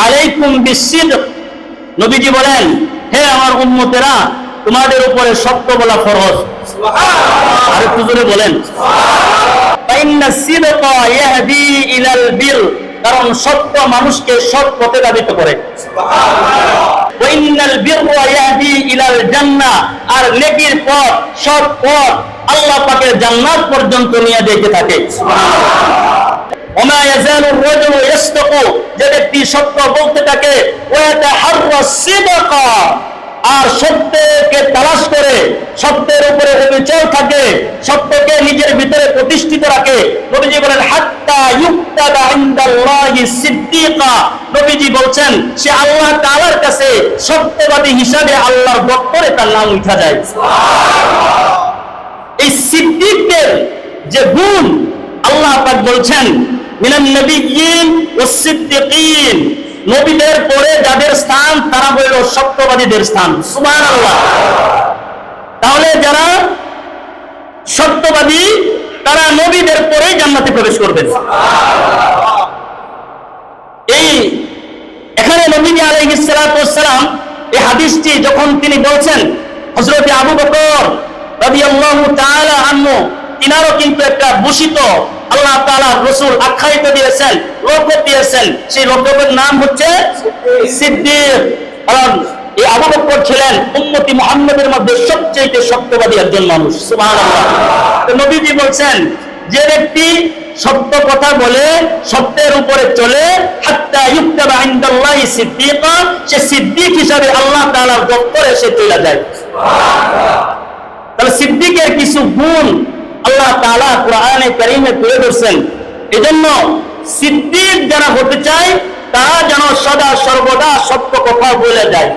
আলাইকুম বিসসিদক, নবীজি বলেন, হে আমার উম্মতেরা, তোমাদের উপরে সত্য বলা ফরজ। সুবহানাল্লাহ। আর একটু জোরে বলেন। সুবহানাল্লাহ। ফাইন্না সিদকা ইয়াহদি ইলাল বির, কারণ সত্য মানুষকে সৎ পথে ধাবিত করে। সুবহানাল্লাহ। ওয়া ইন্নাল বিররা ইয়াহদি ইলাল জান্নাহ, আর নেকির পথ, সৎ পথ আল্লাহ পাকের জান্নাত পর্যন্ত নিয়ে যেতে থাকে। সুবহানাল্লাহ। ওমা ইয়াজালুর রাজুলু ইয়াসতাকু, যে ব্যক্তি সত্য বলতে থাকে, ওয়া ইয়াতাহাররা সিদকা, আর সত্যকে তালাশ করে, সত্যের উপরে অবিচল থাকে, সত্যকে নিজের ভিতরে প্রতিষ্ঠিত রাখে। নবীজি বলেন হাত্তা ইউক্তাবা ইনদাল্লাহি সিদ্দিকা, নবীজি বলছেন সে আল্লাহ তাআলার কাছে সত্যবাদী হিসাবে আল্লাহর দপ্তরে তার নাম উঠা যায়। সুবহানাল্লাহ। এই সিদ্দিকদের যে গুণ আল্লাহ পাক বলছেন, মিনান নবিয়্যিন ওয়াস সিদ্দিকিন, নবীদের পরে যাদের স্থান তারা হইল সত্যবাদীদের স্থান। সুবহানাল্লাহ। তাহলে যারা সত্যবাদী তারা নবীদের পরে জান্নাতে প্রবেশ করবেন। সুবহানাল্লাহ। এই এখানে নবী আলাইহিস সালাতু ওয়াস সালাম এই হাদিসটি যখন তিনি বলছেন, হযরত আবু বকর রাদিয়াল্লাহু তাআলা আনহু তিনারও কিন্তু একটা ভূষিত আল্লাহ তাআলা রাসূল আখ্যায়িত দিয়েছেন, লকব দিয়েছেন, সেই লকবের নাম হচ্ছে সিদ্দিক। কারণ এই আবু বকর ছিলেন উম্মতি মুহাম্মাদের মধ্যে সবচেয়ে সত্যবাদী একজন মানুষ। সুবহানাল্লাহ। তো নবীজি বলছেন, যে ব্যক্তি সত্য কথা বলে, সত্যের উপরে চলে, হাত্তা ইউক্তাবা ইনদাল্লাহি সিদ্দিকা, সে সিদ্দিক হিসাবে আল্লাহ তাআলার দপ্তরে সে চলে যায়। সুবহানাল্লাহ। তাহলে সিদ্দিকের কিছু গুণ আল্লাহ তাআলা কোরআনে কারীমে তুলে ধরছেন। এজন্য সিদ্দিক যারা হতে চায় তারা যেন সদা সর্বদা সত্য কথা বলে যায়।